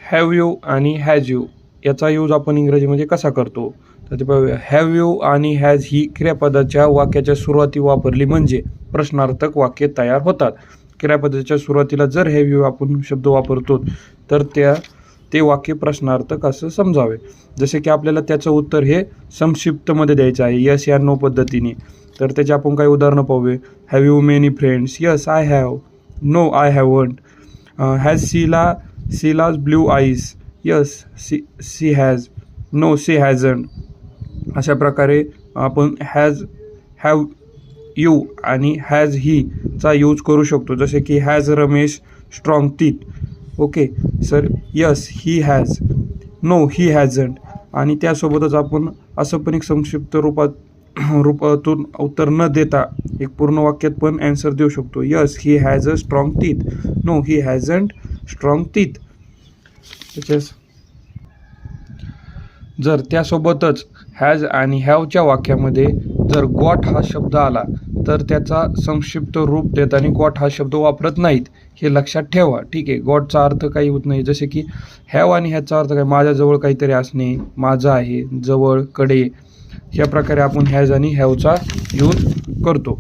Have you आणि has you याचा use आपण इंग्रजीमध्ये कसा करतो. तर ते पाहूया. हॅव यू आणि हॅज ही क्रियापदाच्या वाक्याच्या सुरुवाती वापरली म्हणजे प्रश्नार्थक वाक्य तयार होतात. क्रियापदाच्या सुरुवातीला जर हॅव यू आपण शब्द वापरतो तर ते वाक्य प्रश्नार्थक असं समजावे. जसे की आपल्याला त्याचं उत्तर हे संक्षिप्तमध्ये द्यायचं आहे यस या नो पद्धतीने. तर त्याचे आपण काही उदाहरणं पाहूया. Have you many friends? Yes I have. No I haven't. Has Sheela's blue eyes? Yes she has. No she hasn't. अशा प्रकारे आपण हॅव यू आणि हॅज ही चा यूज करू शकतो. जसे की has Ramesh strong teeth? Okay sir, yes he has. No he hasn't. आणि त्यासोबतच आपण असं पण एक संक्षिप्त रूपातून उत्तर न देता एक पूर्ण वाक्यात पण ॲन्सर देऊ शकतो. Yes he has a strong teeth. No he hasn't strong teeth. जर त्यासोबतच हॅज आणि हॅवच्या वाक्यामध्ये जर गॉट हा शब्द आला तर त्याचा संक्षिप्त रूप देताना गॉट हा शब्द वापरत नाहीत, हे लक्षात ठेवा. ठीक आहे. गॉटचा अर्थ काही होत नाही. जसे की हॅव आणि ह्याचा अर्थ काय, माझ्याजवळ काहीतरी असणे, माझं आहे, जवळ, कडे. या प्रकारे आपण हॅज आणि हॅवचा यूज करतो.